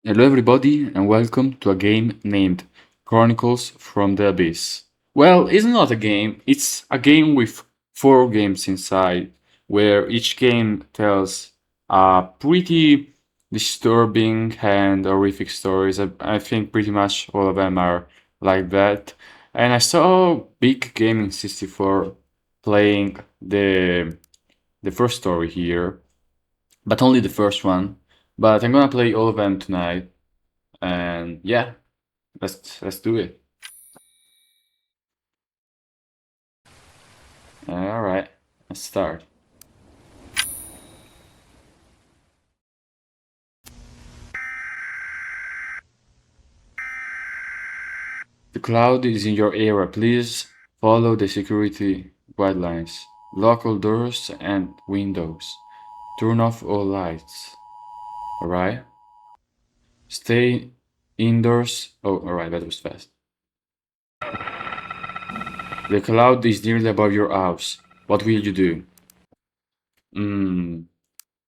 Hello everybody and welcome to a game named Chronicles from the Abyss. Well, it's not a game, it's a game with 4 games inside, where each game tells a pretty disturbing and horrific stories. I think pretty much all of them are like that. And I saw Big Gaming 64 playing the first story here, but only the first one. But I'm gonna play all of them tonight. And yeah, let's do it. All right, let's start. The cloud is in your area. Please follow the security guidelines. Lock all doors and windows. Turn off all lights. All right. Stay indoors. Oh, all right. That was fast. The cloud is nearly above your house. What will you do?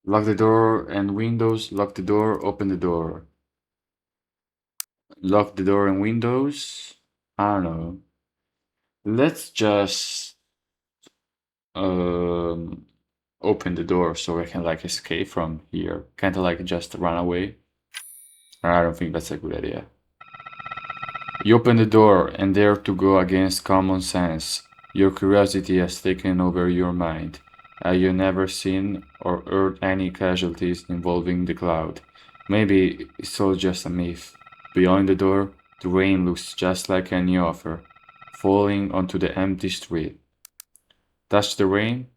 Lock the door and windows. Lock the door. Open the door. Lock the door and windows. I don't know. Let's just um open the door so I can like escape from here. Can't like just run away. I don't think that's a good idea. You open the door and dare to go against common sense. Your curiosity has taken over your mind. You've never seen or heard any casualties involving the cloud. Maybe it's all just a myth. Beyond the door, the rain looks just like any offer, falling onto the empty street. Touch the rain?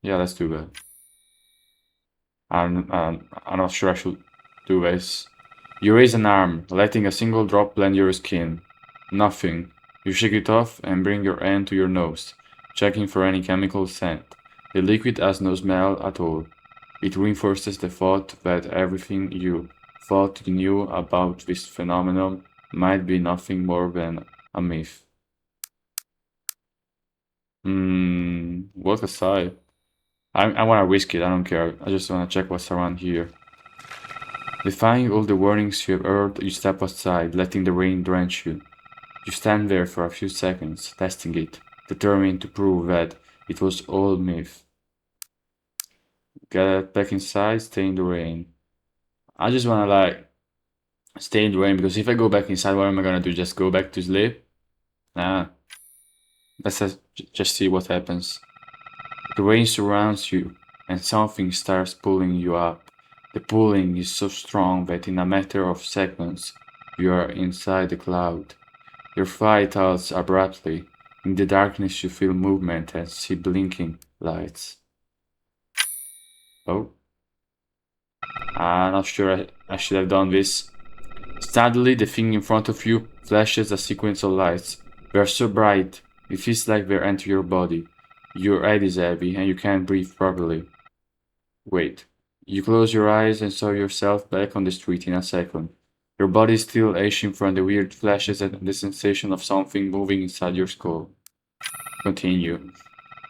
Yeah, let's do that. I'm not sure I should do this. You raise an arm, letting a single drop blend your skin. Nothing. You shake it off and bring your hand to your nose, checking for any chemical scent. The liquid has no smell at all. It reinforces the thought that everything you thought you knew about this phenomenon might be nothing more than a myth. What a sigh. I wanna risk it, I don't care. I just wanna check what's around here. Defying all the warnings you have heard, you step outside, letting the rain drench you. You stand there for a few seconds, testing it, determined to prove that it was all myth. Get back inside, stay in the rain. I just wanna like stay in the rain because if I go back inside, what am I gonna do? Just go back to sleep? Nah. Let's just see what happens. The rain surrounds you, and something starts pulling you up. The pulling is so strong that in a matter of seconds, you are inside the cloud. Your flight halts abruptly. In the darkness, you feel movement and see blinking lights. Oh, I'm not sure I should have done this. Suddenly, the thing in front of you flashes a sequence of lights. They are so bright, it feels like they're entering your body. Your head is heavy and you can't breathe properly. Wait. You close your eyes and saw yourself back on the street in a second. Your body is still aching from the weird flashes and the sensation of something moving inside your skull. Continue.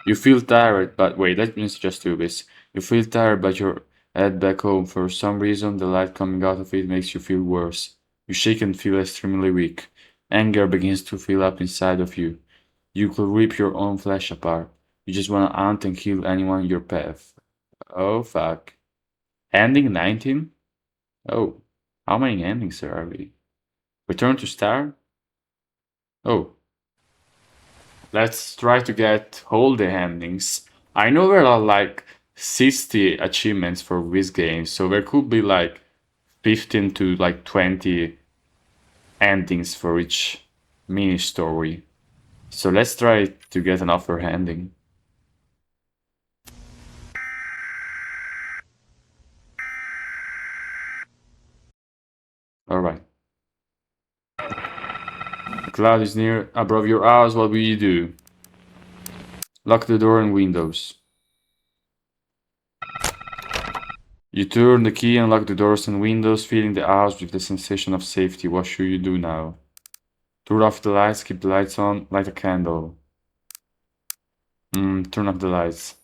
You feel tired, but wait, let me just do this. You feel tired, but your head back home. For some reason, the light coming out of it makes you feel worse. You shake and feel extremely weak. Anger begins to fill up inside of you. You could rip your own flesh apart. You just wanna hunt and kill anyone in your path. Oh fuck. Ending 19? Oh, how many endings there are we? Return to Star? Oh, let's try to get all the endings. I know there are like 60 achievements for this game, so there could be like 15 to like 20 endings for each mini story. So let's try to get an upper ending. Alright. The cloud is near above your house, what will you do? Lock the door and windows. You turn the key and lock the doors and windows, filling the house with the sensation of safety. What should you do now? Turn off the lights, keep the lights on, light a candle. Turn off the lights.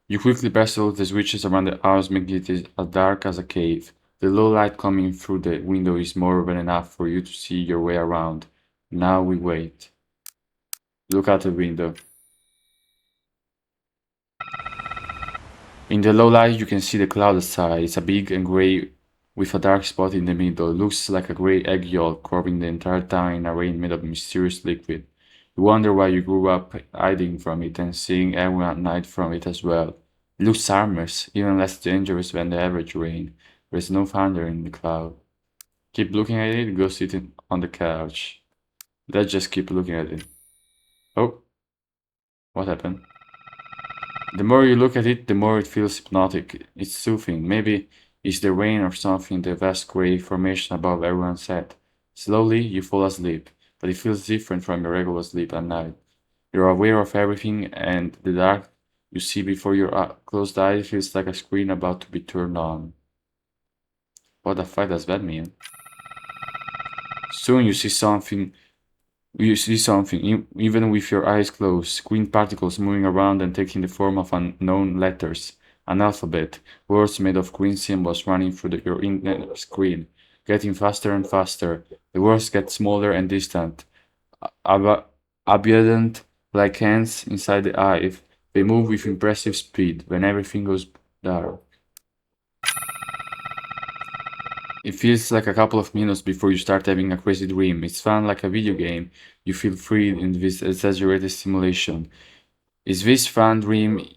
You quickly press all the switches around the house, making it as dark as a cave. The low light coming through the window is more than enough for you to see your way around. Now we wait. Look out the window. In the low light, you can see the cloud outside. It's a big and gray with a dark spot in the middle. It looks like a gray egg yolk covering the entire town in a rain made of mysterious liquid. You wonder why you grew up hiding from it and seeing everyone at night from it as well. It looks harmless, even less dangerous than the average rain. There is no thunder in the cloud. Keep looking at it, go sitting on the couch. Let's just keep looking at it. Oh, what happened? The more you look at it, the more it feels hypnotic. It's soothing. Maybe it's the rain or something, the vast gray formation above everyone's head. Slowly, you fall asleep, but it feels different from your regular sleep at night. You're aware of everything, and the dark you see before your closed eyes feels like a screen about to be turned on. What the fuck does that mean? Soon you see something, even with your eyes closed, green particles moving around and taking the form of unknown letters, an alphabet, words made of green symbols running through your internet screen, getting faster and faster. The words get smaller and distant, abundant like hands inside the eye. They move with impressive speed when everything goes dark. It feels like a couple of minutes before you start having a crazy dream. It's fun like a video game. You feel free in this exaggerated simulation. Is this fun dream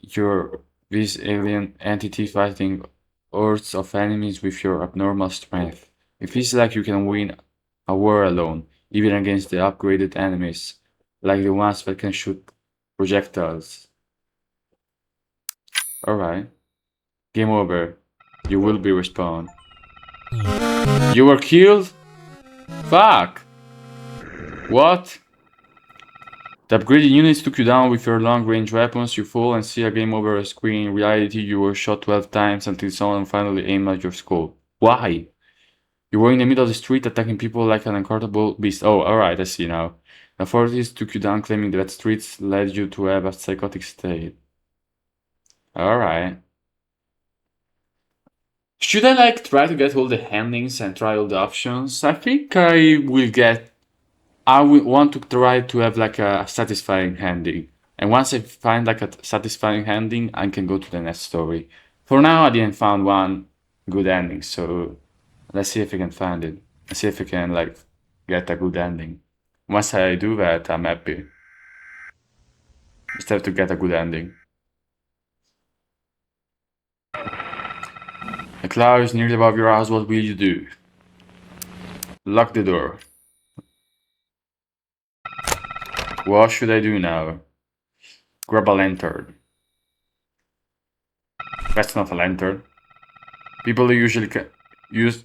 this alien entity fighting hordes of enemies with your abnormal strength? It feels like you can win a war alone, even against the upgraded enemies, like the ones that can shoot projectiles. Alright. Game over. You will be respawned. You were killed? Fuck! What? The upgraded units took you down with your long-range weapons. You fall and see a game over screen. In reality, you were shot 12 times until someone finally aimed at your skull. Why? You were in the middle of the street attacking people like an uncountable beast. Oh, alright, I see now. The authorities took you down claiming that streets led you to have a psychotic state. Alright. Should I like try to get all the endings and try all the options? I think I will want to try to have like a satisfying ending. And once I find like a satisfying ending, I can go to the next story. For now, I didn't find one good ending, so let's see if I can find it. Let's see if I can like get a good ending. Once I do that, I'm happy. Just have to get a good ending. The cloud is nearly above your house. What will you do? Lock the door. What should I do now? Grab a lantern. That's not a lantern. People usually use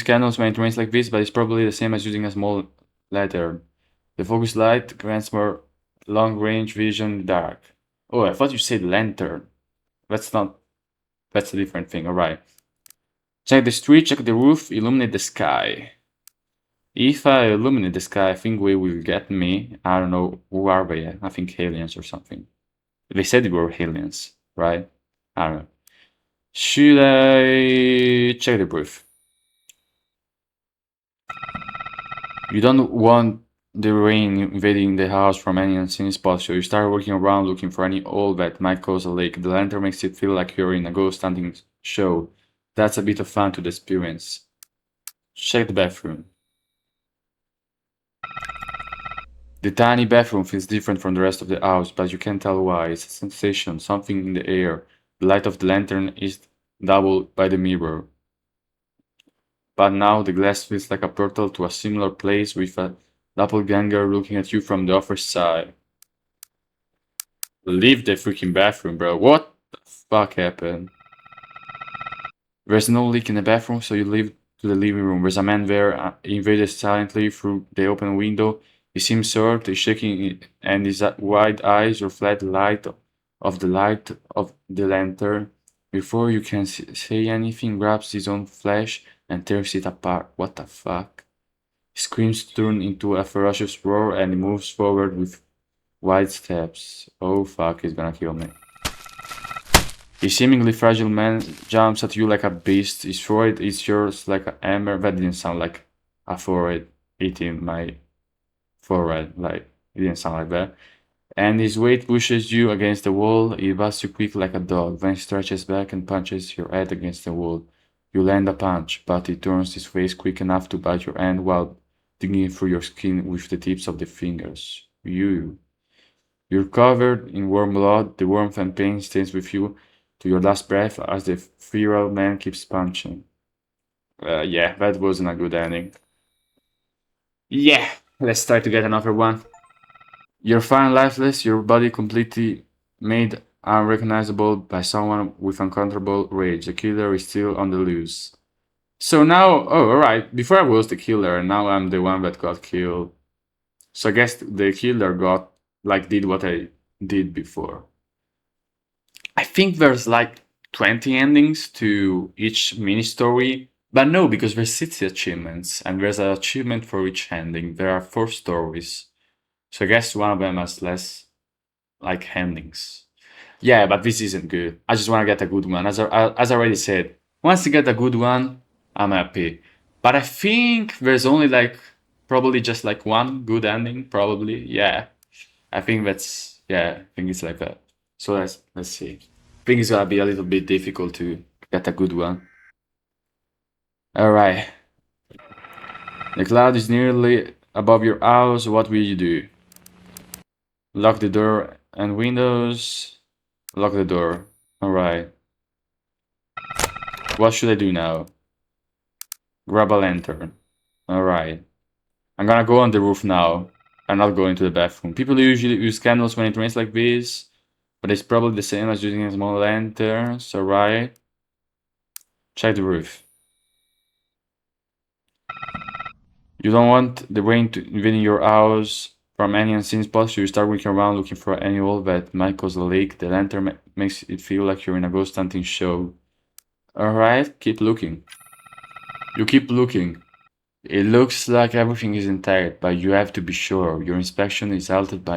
candles when it rains like this, but it's probably the same as using a small lantern. The focus light grants more long-range vision in the dark. Oh, I thought you said lantern. That's a different thing. Alright. Check the street, check the roof, illuminate the sky. If I illuminate the sky, I think they will get me. I don't know, who are they? I think aliens or something. They said they were aliens, right? I don't know. Should I check the roof? You don't want the rain invading the house from any unseen spot, so you start walking around looking for any hole that might cause a leak. The lantern makes it feel like you're in a ghost hunting show. That's a bit of fun to the experience. Check the bathroom. The tiny bathroom feels different from the rest of the house, but you can't tell why. It's a sensation, something in the air. The light of the lantern is doubled by the mirror. But now the glass feels like a portal to a similar place with a doppelganger looking at you from the other side. Leave the freaking bathroom, bro. What the fuck happened? There's no leak in the bathroom, so you leave to the living room. There's a man there. He invaded silently through the open window. He seems hurt, he's shaking, and his wide eyes reflect the light of the lantern. Before you can say anything, grabs his own flesh and tears it apart. What the fuck? His screams turn into a ferocious roar and he moves forward with wide steps. Oh fuck, he's gonna kill me. A seemingly fragile man jumps at you like a beast. His forehead is yours like a hammer. That didn't sound like a forehead eating my forehead. Like, it didn't sound like that. And his weight pushes you against the wall. He busts you quick like a dog, then stretches back and punches your head against the wall. You land a punch, but he turns his face quick enough to bite your hand while digging through your skin with the tips of the fingers. You're covered in warm blood. The warmth and pain stays with you to your last breath as the feral man keeps punching. Yeah, that wasn't a good ending. Yeah, let's try to get another one. You're fine lifeless, your body completely made unrecognizable by someone with uncontrollable rage. The killer is still on the loose. So now, oh, alright, before I was the killer, and now I'm the one that got killed. So I guess the killer did what I did before. I think there's like 20 endings to each mini story, but no, because there's 60 achievements, and there's an achievement for each ending. There are 4 stories. So I guess one of them has less like endings. Yeah, but this isn't good. I just want to get a good one. As I already said, once you get a good one, I'm happy. But I think there's only like probably just like one good ending. Probably, yeah. I think it's like that. So let's see. I think it's gonna be a little bit difficult to get a good one. All right. The cloud is nearly above your house. What will you do? Lock the door and windows. Lock the door. Alright. What should I do now? Grab a lantern. Alright. I'm gonna go on the roof now. I'm not going to the bathroom. People usually use candles when it rains like this, but it's probably the same as using a small lantern. So right. Check the roof. You don't want the rain to invading your house from any unseen spot, so you start looking around looking for any hole that might cause a leak. The lantern makes it feel like you're in a ghost hunting show. Alright, keep looking. You keep looking. It looks like everything is intact, but you have to be sure. Your inspection is halted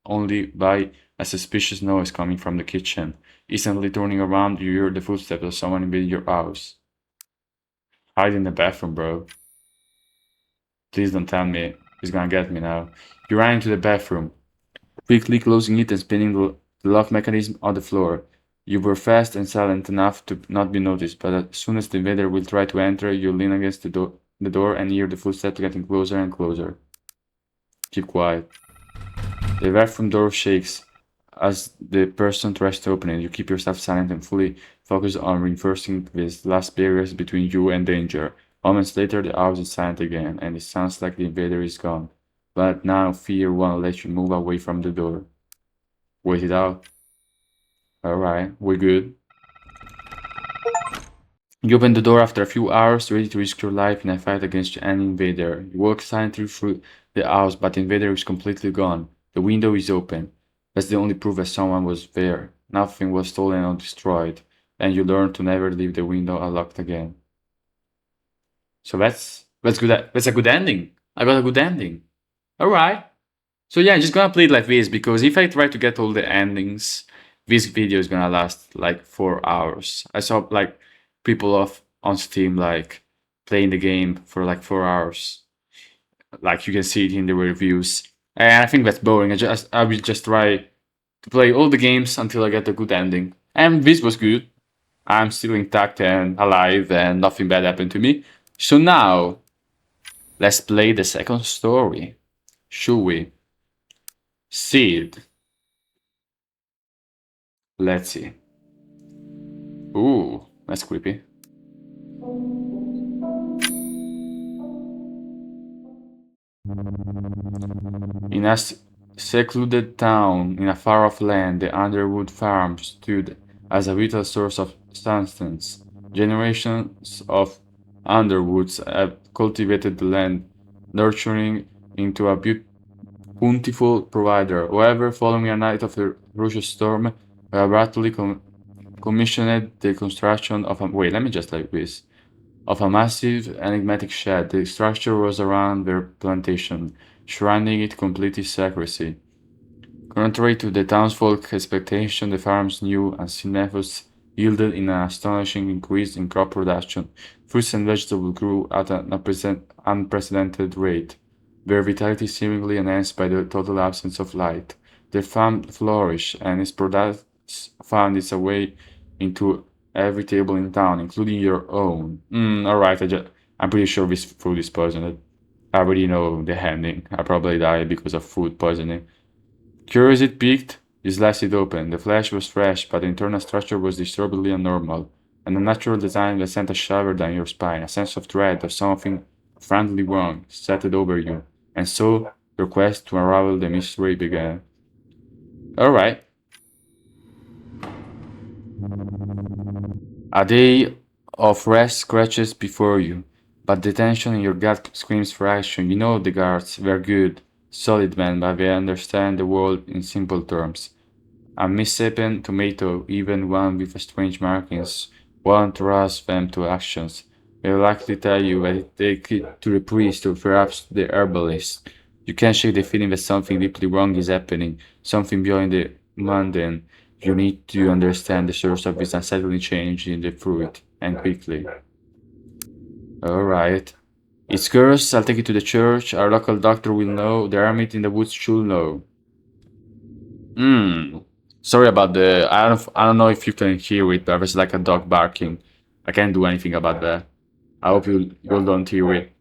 only by a suspicious noise coming from the kitchen. Instantly turning around, you hear the footsteps of someone invading your house. Hide in the bathroom, bro. Please don't tell me he's gonna get me now. You run into the bathroom, quickly closing it and spinning the lock mechanism on the floor. You were fast and silent enough to not be noticed, but as soon as the invader will try to enter, you lean against the door and hear the footsteps getting closer and closer. Keep quiet. The bathroom door shakes as the person tries to open it. You keep yourself silent and fully focused on reinforcing these last barriers between you and danger. Moments later, the house is silent again, and it sounds like the invader is gone. But now fear won't let you move away from the door. Wait it out. Alright, we're good. You open the door after a few hours, ready to risk your life in a fight against any invader. You walk silently through the house, but the invader is completely gone. The window is open. That's the only proof that someone was there. Nothing was stolen or destroyed, and you learn to never leave the window unlocked again. So that's good. That's a good ending. I got a good ending. Alright. So yeah, I'm just gonna play it like this, because if I try to get all the endings, this video is gonna last like 4 hours. I saw like people on Steam like playing the game for like 4 hours. Like you can see it in the reviews. And I think that's boring. I will just try to play all the games until I get a good ending. And this was good. I'm still intact and alive and nothing bad happened to me. So now, let's play the second story. Should we? Seed. Let's see. Ooh, that's creepy. In a secluded town in a far-off land, the Underwood farm stood as a vital source of sustenance. Generations of Underwoods have cultivated the land, nurturing into a bountiful provider. However, following a night of a ferocious storm, abruptly commissioned the construction of a massive, enigmatic shed. The structure was around their plantation, shrouding it completely secrecy. Contrary to the townsfolk's expectation, the farm's new and seen methods yielded in an astonishing increase in crop production. Fruits and vegetables grew at an unprecedented rate, their vitality seemingly enhanced by the total absence of light. The farm flourished, and its products found its way into every table in town, including your own. Alright, I'm pretty sure this food is poisoned. I already know the ending. I probably died because of food poisoning. Curiosity piqued, he sliced it open. The flesh was fresh, but the internal structure was disturbingly abnormal. An unnatural design that sent a shiver down your spine, a sense of dread of something friendly wrong settled over you. And so, your quest to unravel the mystery began. Alright. A day of rest scratches before you, but the tension in your gut screams for action. You know the guards were good, solid men, but they understand the world in simple terms. A misshapen tomato, even one with strange markings, won't rouse them to actions. They'll likely tell you that they take it to the priest or perhaps the herbalist. You can't shake the feeling that something deeply wrong is happening, something beyond the mundane. You need to understand the source of this unsettling change in the fruit, and quickly. Alright. It's cursed, I'll take it to the church, our local doctor will know, the hermit in the woods should know. Sorry about I don't know if you can hear it, but there's like a dog barking. I can't do anything about that. I hope you don't hear it.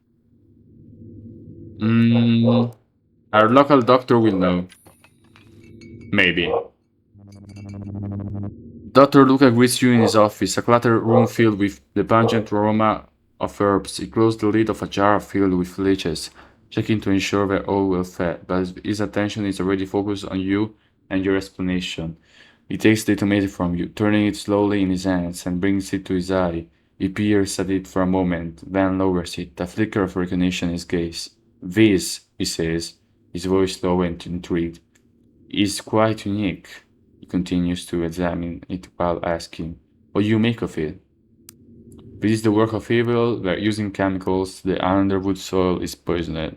Our local doctor will know. Maybe. Dr. Luca greets you in his office, a cluttered room filled with the pungent aroma of herbs. He closed the lid of a jar filled with leeches, checking to ensure they're all well fed, but his attention is already focused on you and your explanation. He takes the tomato from you, turning it slowly in his hands, and brings it to his eye. He peers at it for a moment, then lowers it, a flicker of recognition in his gaze. This, he says, his voice low and intrigued, is quite unique. He continues to examine it while asking, what do you make of it? This is the work of evil, they're using chemicals, the underwood soil is poisoned.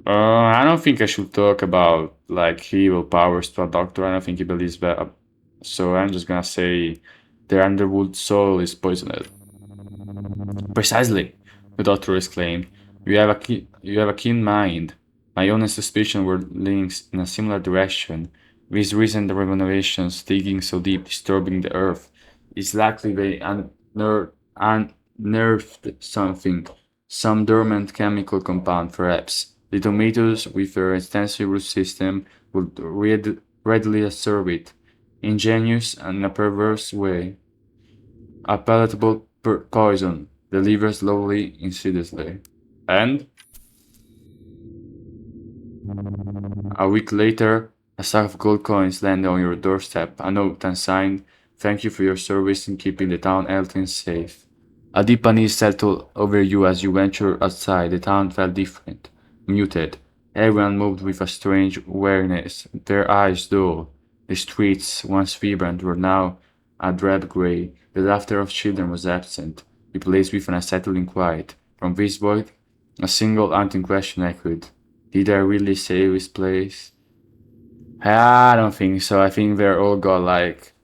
I don't think I should talk about like evil powers to a doctor. I don't think he believes that. So I'm just gonna say the underwood soil is poisoned. Precisely, the doctor exclaimed. You have a keen mind. My own suspicion were links in a similar direction. These recent renovations digging so deep, disturbing the earth, is likely they unearthed something, some dormant chemical compound, perhaps. The tomatoes, with their extensive root system, would readily absorb it. Ingenious and in a perverse way. A palatable poison, delivered slowly, insidiously. And a week later, a sack of gold coins landed on your doorstep, a note unsigned, thank you for your service in keeping the town healthy and safe. A deep unease settled over you as you ventured outside. The town felt different, muted. Everyone moved with a strange weariness, their eyes dull. The streets, once vibrant, were now a drab gray. The laughter of children was absent, replaced with an unsettling quiet. From this void, a single haunting question echoed. Did I really save this place? I don't think so. I think they're all got like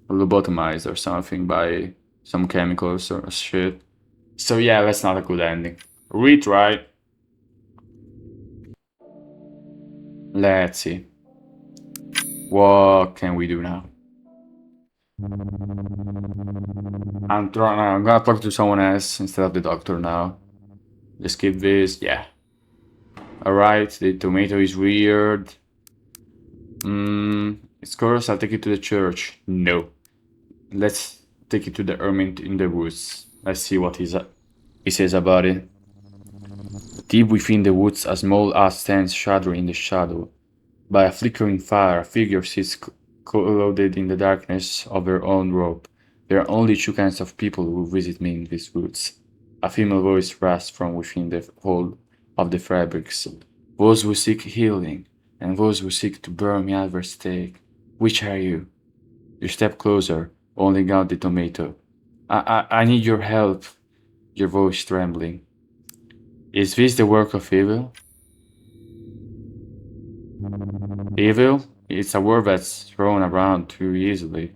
lobotomized or something by some chemicals or shit. So yeah, that's not a good ending. Retry. Let's see. What can we do now? I'm gonna talk to someone else instead of the doctor now. Let's skip this. Yeah. Alright, the tomato is weird. Of course, I'll take it to the church. No. Let's take it to the hermit in the woods. Let's see what he says about it. Deep within the woods, a small hut stands shuddering in the shadow. By a flickering fire, a figure sits clothed in the darkness of her own robe. There are only two kinds of people who visit me in these woods. A female voice rasps from within the hold of the fabrics. Those who seek healing, and those who seek to burn me at their stake. Which are you? You step closer, holding out the tomato. I need your help, your voice trembling. Is this the work of evil? Evil? It's a word that's thrown around too easily.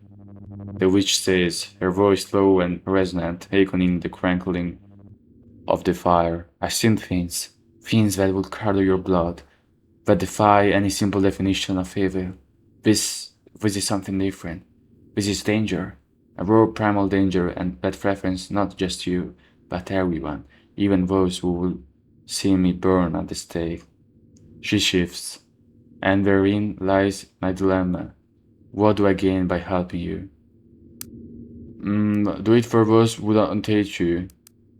The witch says, her voice low and resonant, echoing the crackling of the fire. I've seen things, things that would curdle your blood, that defy any simple definition of evil. This is something different. This is danger, a raw primal danger, and that threatens not just you, but everyone, even those who will see me burn at the stake. She shifts, and therein lies my dilemma. What do I gain by helping you? Do it for those who don't hate you.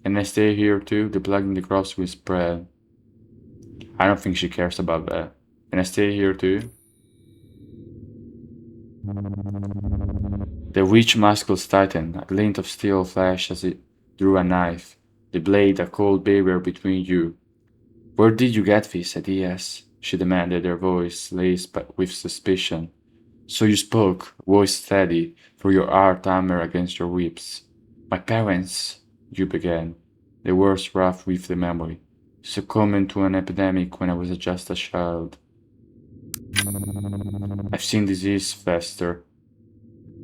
Can I stay here too? The plug in the cross will spread. I don't think she cares about that. Can I stay here too? The witch muscles tightened, a glint of steel flashed as it drew a knife, the blade a cold barrier between you. Where did you get these ideas? She demanded, her voice laced with suspicion. So you spoke, voice steady, through your hard hammer against your ribs. My parents, you began, the words rough with the memory, succumbing to an epidemic when I was just a child. I've seen disease fester,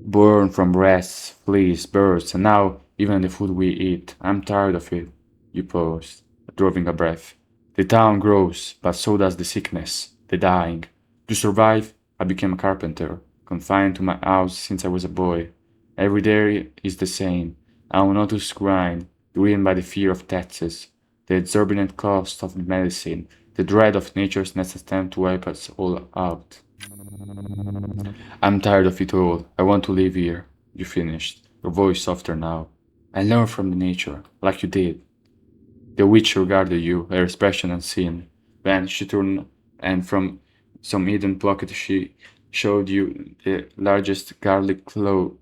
born from rats, fleas, birds, and now even the food we eat. I'm tired of it, you paused, drawing a breath. The town grows, but so does the sickness, the dying. To survive, I became a carpenter, confined to my house since I was a boy. Every day is the same, a monotonous grind, driven by the fear of taxes, the exorbitant cost of medicine, the dread of nature's next attempt to wipe us all out. I'm tired of it all. I want to live here. You finished, your voice softer now. I learned from the nature, like you did. The witch regarded you, her expression unseen. Then she turned, and from some hidden pocket she showed you the largest garlic clove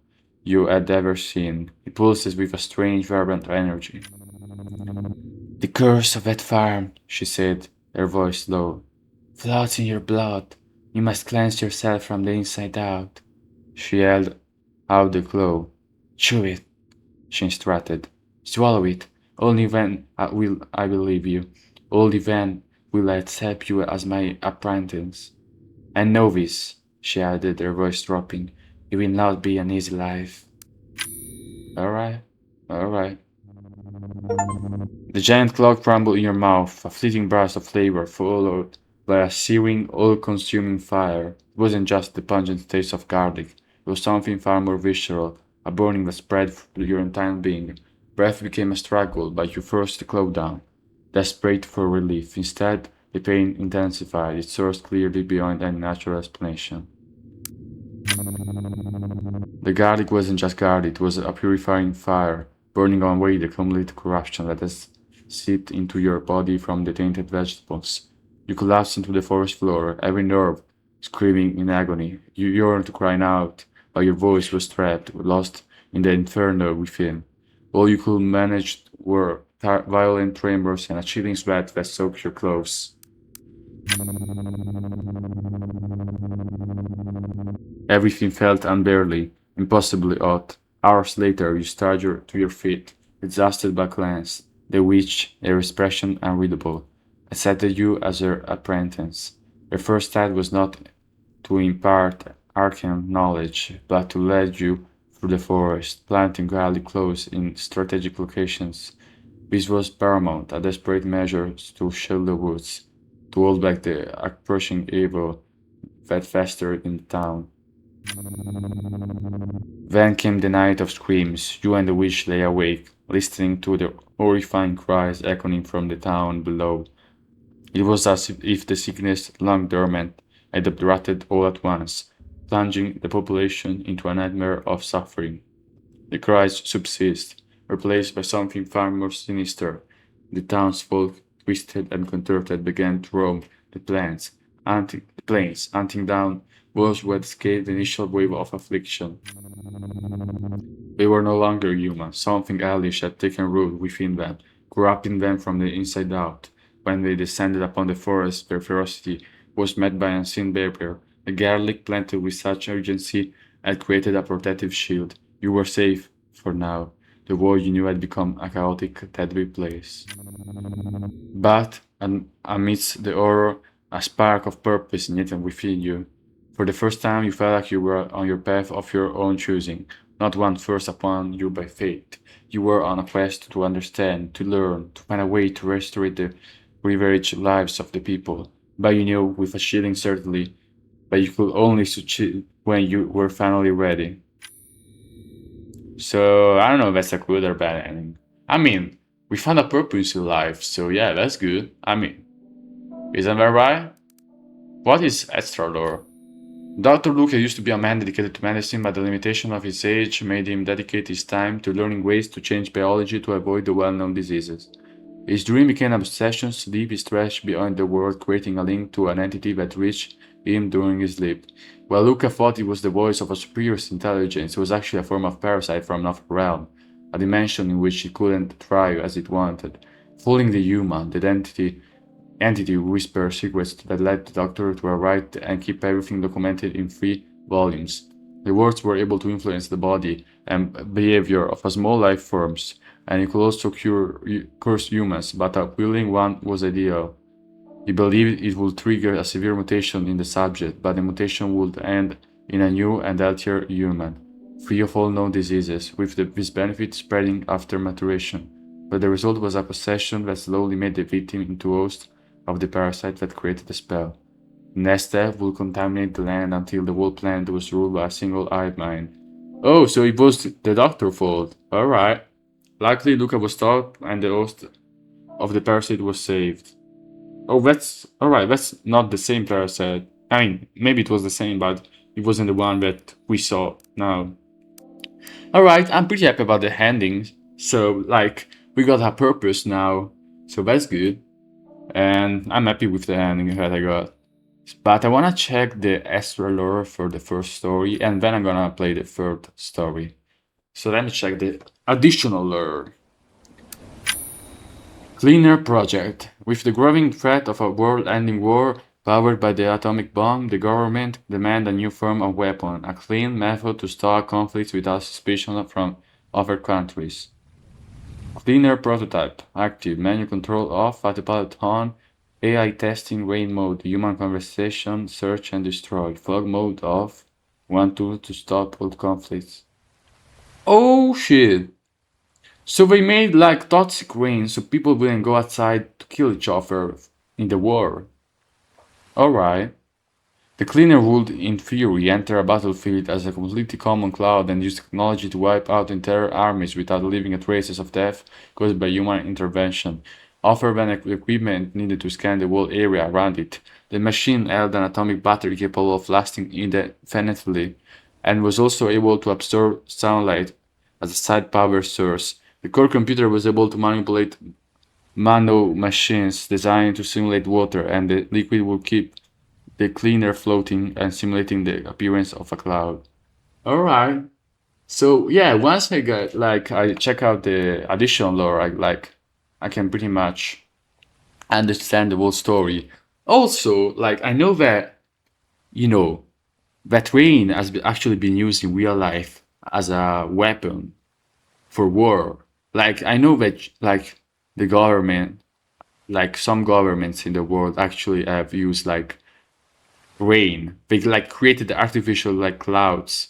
you had ever seen. It pulses with a strange, vibrant energy. The curse of that farm, she said, her voice low. Floods in your blood. You must cleanse yourself from the inside out. She held out the clove. Chew it, she instructed. Swallow it. Only then will I believe you. Only then will I accept you as my apprentice. And know this, she added, her voice dropping. It will not be an easy life. Alright, alright. The giant cloud crumbled in your mouth, a fleeting burst of flavor followed by a searing, all-consuming fire. It wasn't just the pungent taste of garlic, it was something far more visceral, a burning that spread through your entire being. Breath became a struggle, but you forced the cloud down, desperate for relief. Instead, the pain intensified, its source clearly beyond any natural explanation. The garlic wasn't just garlic, it was a purifying fire, burning away the complete corruption that has seeped into your body from the tainted vegetables. You collapsed into the forest floor, every nerve screaming in agony. You yearned to cry out, but your voice was trapped, lost in the inferno within. All you could manage were violent tremors and a chilling sweat that soaked your clothes. Everything felt unbearably, impossibly hot. Hours later, you started to your feet, exhausted but cleansed. The witch, her expression unreadable, accepted you as her apprentice. Her first act was not to impart arcane knowledge, but to lead you through the forest, planting garlic close in strategic locations. This was paramount, a desperate measure to shield the woods, to hold back the approaching evil that festered in the town. Then came the night of screams. You and the witch lay awake, listening to the horrifying cries echoing from the town below. It was as if the sickness, long dormant, had erupted all at once, plunging the population into a nightmare of suffering. The cries subsist, replaced by something far more sinister. The townsfolk, twisted and contorted, began to roam the plains, hunting down those who had escaped the initial wave of affliction. They were no longer human. Something hellish had taken root within them, corrupting them from the inside out. When they descended upon the forest, their ferocity was met by an unseen barrier. The garlic planted with such urgency had created a protective shield. You were safe, for now. The world you knew had become a chaotic, deadly place. But, amidst the horror, a spark of purpose knitted within you. For the first time, you felt like you were on your path of your own choosing, not one forced upon you by fate. You were on a quest to understand, to learn, to find a way to restore the ravaged lives of the people. But you knew with a chilling certainty that you could only succeed when you were finally ready. So I don't know if that's a good or bad ending. I mean, we found a purpose in life, so yeah, that's good. I mean, isn't that right? What is extra lore? Dr. Luca used to be a man dedicated to medicine, but the limitation of his age made him dedicate his time to learning ways to change biology to avoid the well-known diseases. His dream became an obsession, sleep stretched beyond the world, creating a link to an entity that reached him during his sleep. While Luca thought it was the voice of a superior intelligence, it was actually a form of parasite from another realm, a dimension in which it couldn't thrive as it wanted. Fooling the human, the entity whispered secrets that led the Doctor to write and keep everything documented in 3 volumes. The words were able to influence the body and behavior of small life forms, and it could also curse humans, but a willing one was ideal. He believed it would trigger a severe mutation in the subject, but the mutation would end in a new and healthier human, free of all known diseases, with this benefit spreading after maturation. But the result was a possession that slowly made the victim into host of the parasite that created the spell. The next step would contaminate the land until the whole planet was ruled by a single hive mind. Oh, so it was the Doctor's fault. Alright. Luckily, Luca was stopped and the host of the parasite was saved. Oh, that's alright. That's not the same parasite. I mean, maybe it was the same, but it wasn't the one that we saw now. Alright, I'm pretty happy about the ending. So, like, we got a purpose now. So that's good. And I'm happy with the ending that I got. But I wanna check the extra lore for the first story, and then I'm gonna play the third story. So let me check the additional lore. Cleaner Project. With the growing threat of a world-ending war powered by the atomic bomb, the government demands a new form of weapon, a clean method to start conflicts without suspicion from other countries. Cleaner Prototype. Active. Menu control off, autopilot on, AI testing, rain mode, human conversation, search and destroy. Fog mode off. One tool to stop all conflicts. Oh shit! So they made like toxic rain so people wouldn't go outside to kill each other in the war. Alright. The cleaner would, in theory, enter a battlefield as a completely common cloud and use technology to wipe out entire armies without leaving a traces of death caused by human intervention. Offer than equipment needed to scan the whole area around it. The machine held an atomic battery capable of lasting indefinitely, and was also able to absorb sunlight as a side power source. The core computer was able to manipulate nano machines designed to simulate water, and the liquid would keep the cleaner floating and simulating the appearance of a cloud. Alright. So yeah, once I check out the additional lore, I can pretty much understand the whole story. Also, like I know that that rain has actually been used in real life as a weapon for war. Like I know that the government, like some governments in the world actually have used like rain. They like created the artificial like clouds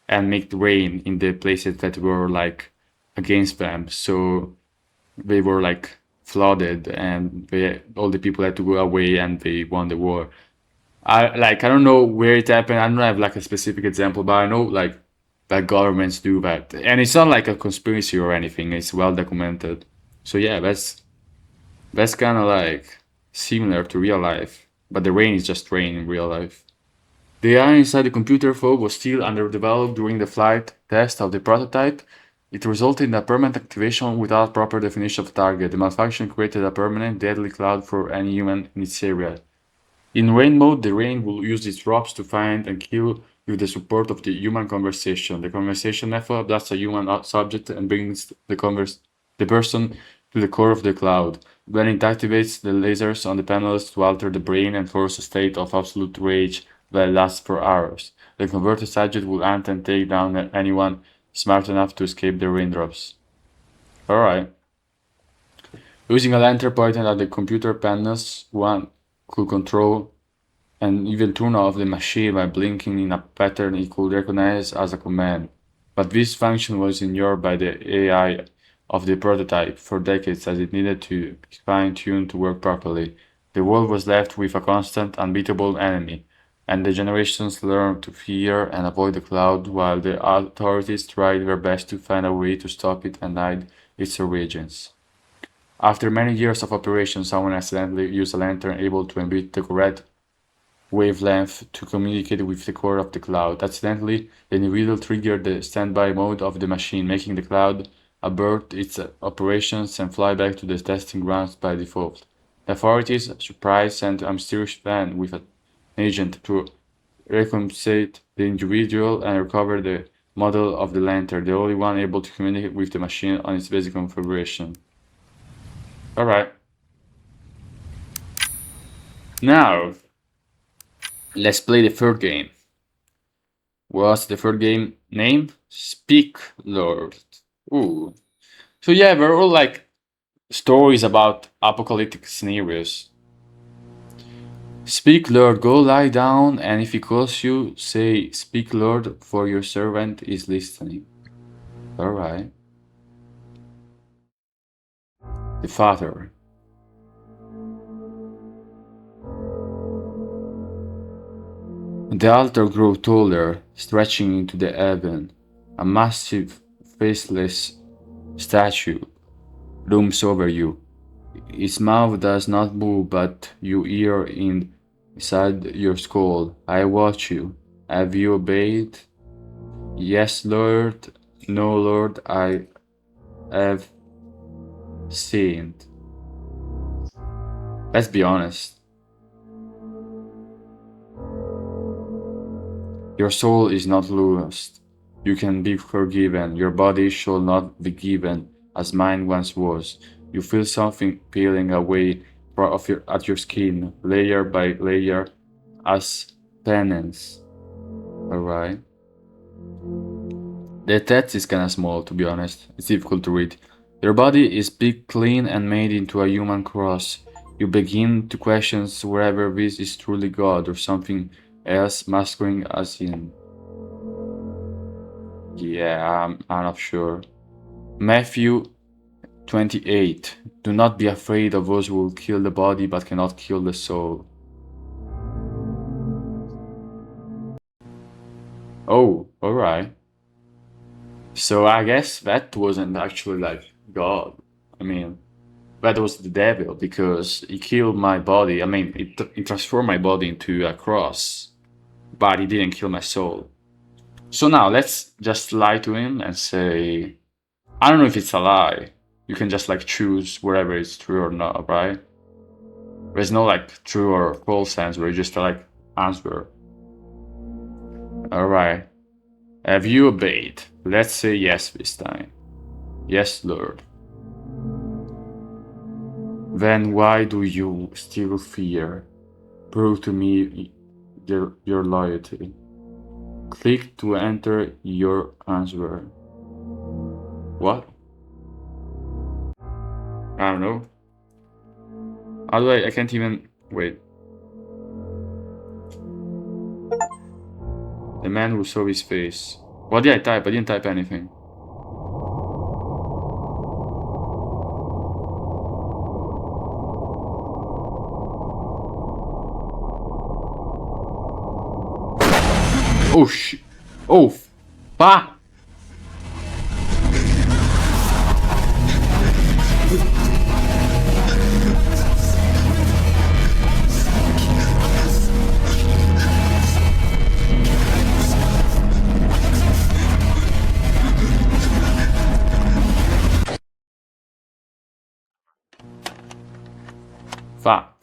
and make the rain in the places that were like against them. So they were like flooded and all the people had to go away and they won the war. I don't know where it happened. I don't have like a specific example, but I know like that governments do that. And it's not like a conspiracy or anything. It's well documented. So yeah, that's kind of like similar to real life, but the rain is just rain in real life. The AI inside the computer fog was still underdeveloped during the flight test of the prototype. It resulted in a permanent activation without proper definition of target. The malfunction created a permanent deadly cloud for any human in its area. In rain mode, the rain will use its drops to find and kill with the support of the human conversation. The conversation method abducts a human subject and brings the person to the core of the cloud. When it activates the lasers on the panels to alter the brain and force a state of absolute rage that lasts for hours. The converted subject will hunt and take down anyone smart enough to escape the raindrops. Alright. Using a lantern pointed at the computer panels, one could control and even turn off the machine by blinking in a pattern it could recognize as a command. But this function was ignored by the AI of the prototype for decades as it needed to be fine-tuned to work properly. The world was left with a constant, unbeatable enemy, and the generations learned to fear and avoid the cloud while the authorities tried their best to find a way to stop it and hide its origins. After many years of operation, someone accidentally used a lantern able to emit the correct wavelength to communicate with the core of the cloud. Accidentally, the individual triggered the standby mode of the machine, making the cloud abort its operations and fly back to the testing grounds by default. The authorities, surprised, sent a mysterious van with an agent to recompensate the individual and recover the model of the lantern, the only one able to communicate with the machine on its basic configuration. Alright. Now, let's play the third game. What's the third game name? Speak Lord. Ooh. So yeah, they're all like stories about apocalyptic scenarios. Speak Lord, go lie down, and if he calls you, say, Speak Lord, for your servant is listening. Alright. The Father. The altar grew taller, stretching into the heaven. A massive, faceless statue looms over you. His mouth does not move, but you hear inside your skull, I watch you. Have you obeyed? Yes, Lord. No, Lord, I have sinned. Let's be honest. Your soul is not lost. You can be forgiven. Your body shall not be given as mine once was. You feel something peeling away at your skin, layer by layer, as penance. Alright. The text is kinda small, to be honest. It's difficult to read. Your body is big, clean, and made into a human cross. You begin to question whether this is truly God or something else masquerading as in. Yeah, I'm not sure. Matthew 28. Do not be afraid of those who will kill the body but cannot kill the soul. Oh, alright. So I guess that wasn't actually like God. I mean, that was the devil because he killed my body. I mean, it transformed my body into a cross, but he didn't kill my soul. So now let's just lie to him and say, I don't know if it's a lie. You can just like choose whether it's true or not, right? There's no like true or false answer, you just like answer. Alright. Have you obeyed? Let's say yes this time. Yes, Lord. Then why do you still fear? Prove to me your loyalty. Click to enter your answer. What? I don't know. How do I can't even wait. The man who saw his face. What did I type? I didn't type anything. Oh shit. Oh, fuck. Fuck.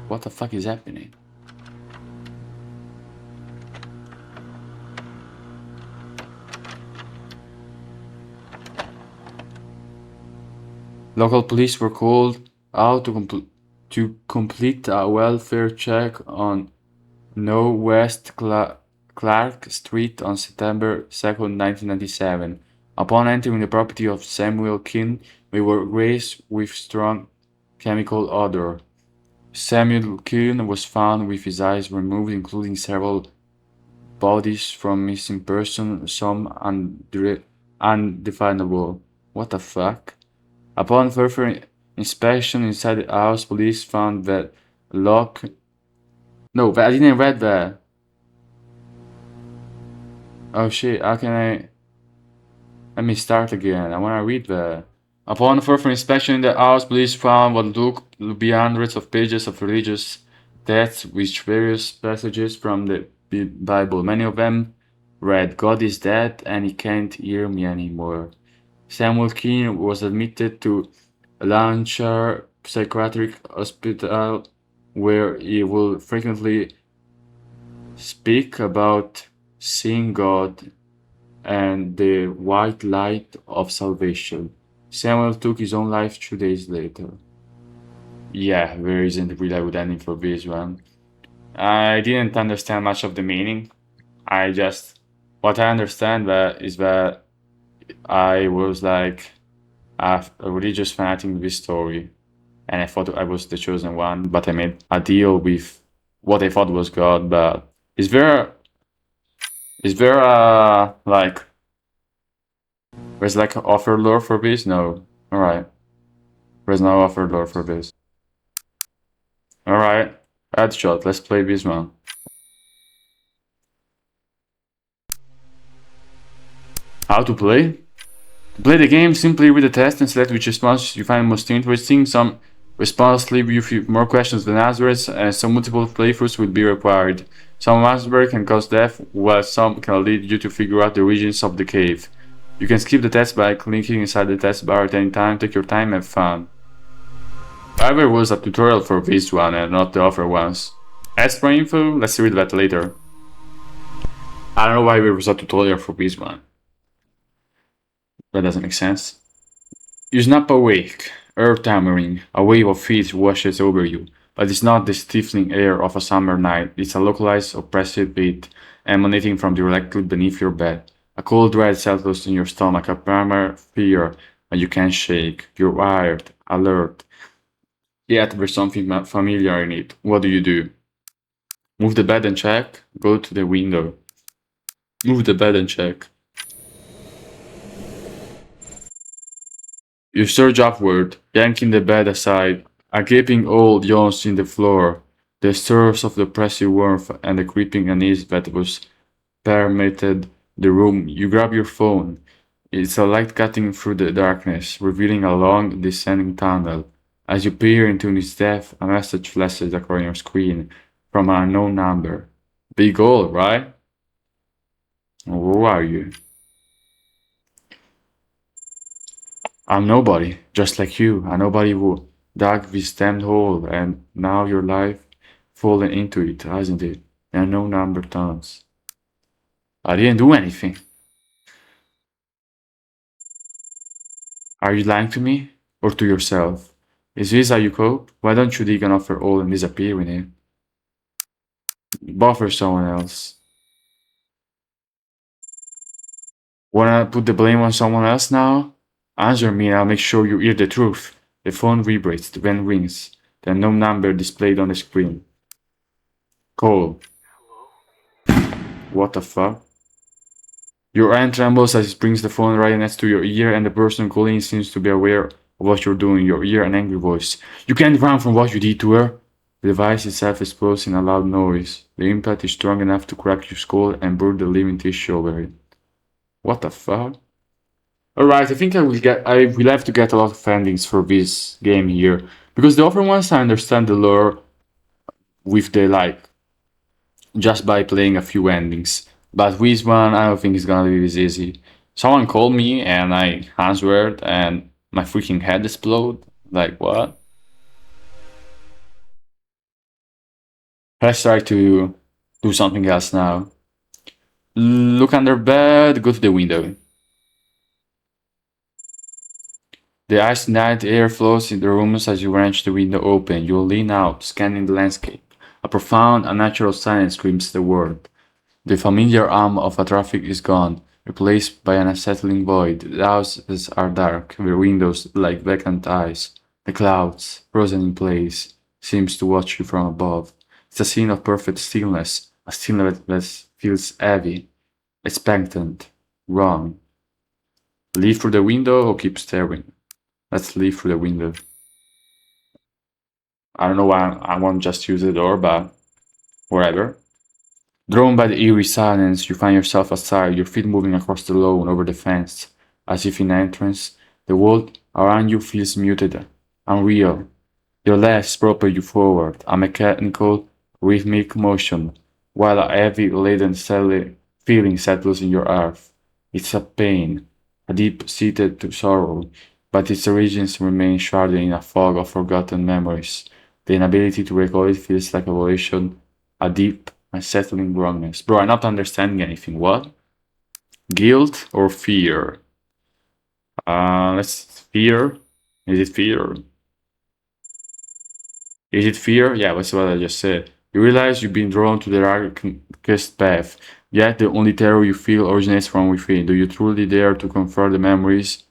What the fuck is happening? Local police were called out to complete a welfare check on No West Clark Street on September 2nd, 1997. Upon entering the property of Samuel King, they were graced with strong chemical odor. Samuel Kuhn was found with his eyes removed, including several bodies from missing persons, some undefinable. What the fuck? Upon further inspection inside the house, police found that lock. No, I didn't read that. Oh shit, how can I. Let me start again. I wanna read that. Upon further inspection in the house, police found what looked to be hundreds of pages of religious texts with various passages from the Bible. Many of them read, God is dead and he can't hear me anymore. Samuel Keane was admitted to Lancashire Psychiatric Hospital, where he will frequently speak about seeing God and the white light of salvation. Samuel took his own life 2 days later. Yeah, there isn't really a good ending for this one. I didn't understand much of the meaning. What I understand is that I was like a religious fanatic with this story, and I thought I was the chosen one, but I made a deal with what I thought was God. But is there like there's like an offer lore for this? No. Alright. There's no offer lore for this. Alright. Headshot, let's play this one. How to play? To play the game, simply read the test and select which response you find most interesting. Some responses leave you with more questions than answers, and some multiple playthroughs will be required. Some answers can cause death, while some can lead you to figure out the origins of the cave. You can skip the test by clicking inside the test bar at any time. Take your time and have fun. There was a tutorial for this one and not the other ones. As for info, let's read that later. I don't know why there was a tutorial for this one. That doesn't make sense. You snap awake, earth hammering, a wave of heat washes over you, but it's not the stifling air of a summer night, it's a localized oppressive heat emanating from directly beneath your bed. A cold dread settles in your stomach, a primal fear, and you can't shake. You're wired, alert, yet there's something familiar in it. What do? Move the bed and check, go to the window. Move the bed and check. You surge upward, yanking the bed aside. A gaping hole yawns in the floor, the source of the oppressive warmth and the creeping unease that was permeated the room. You grab your phone. It's a light cutting through the darkness, revealing a long, descending tunnel. As you peer into its depth, a message flashes across your screen from an unknown number. Big hole, right? Who are you? I'm nobody, just like you, a nobody who dug this damned hole, and now your life fallen into it, hasn't it? And no number turns. I didn't do anything. Are you lying to me? Or to yourself? Is this how you cope? Why don't you dig another hole and disappear in it? Bother someone else. Wanna put the blame on someone else now? Answer me and I'll make sure you hear the truth. The phone vibrates, then rings. The unknown number displayed on the screen. Cole. What the fuck? Your hand trembles as it brings the phone right next to your ear, and the person calling seems to be aware of what you're doing. You hear an angry voice. You can't run from what you did to her. The device itself explodes in a loud noise. The impact is strong enough to crack your skull and burn the living tissue over it. What the fuck? Alright, I think I will have to get a lot of endings for this game here. Because the other ones I understand the lore with the just by playing a few endings. But this one I don't think it's gonna be this easy. Someone called me and I answered and my freaking head exploded. Like what? Let's try to do something else now. Look under bed, go to the window. The icy night air flows in the rooms as you wrench the window open. You lean out, scanning the landscape. A profound, unnatural silence screams the word. The familiar hum of a traffic is gone, replaced by an unsettling void. The houses are dark, their windows like vacant eyes. The clouds, frozen in place, seems to watch you from above. It's a scene of perfect stillness, a stillness that feels heavy, expectant, wrong. Leave through the window or keep staring? Let's leave through the window. I don't know why I won't just use the door, but whatever. Drawn by the eerie silence, you find yourself outside, your feet moving across the lawn over the fence, as if in entrance. The world around you feels muted, unreal. Your legs propel you forward, a mechanical, rhythmic motion, while a heavy, laden feeling settles in your heart. It's a pain, a deep-seated sorrow, but its origins remain shrouded in a fog of forgotten memories. The inability to recall it feels like a violation, a deep, unsettling wrongness. Bro, I'm not understanding anything. What? Guilt or fear? Let's fear. Is it fear? Is it fear? Yeah, that's what I just said. You realize you've been drawn to the darkest path, yet the only terror you feel originates from within. Do you truly dare to confront the memories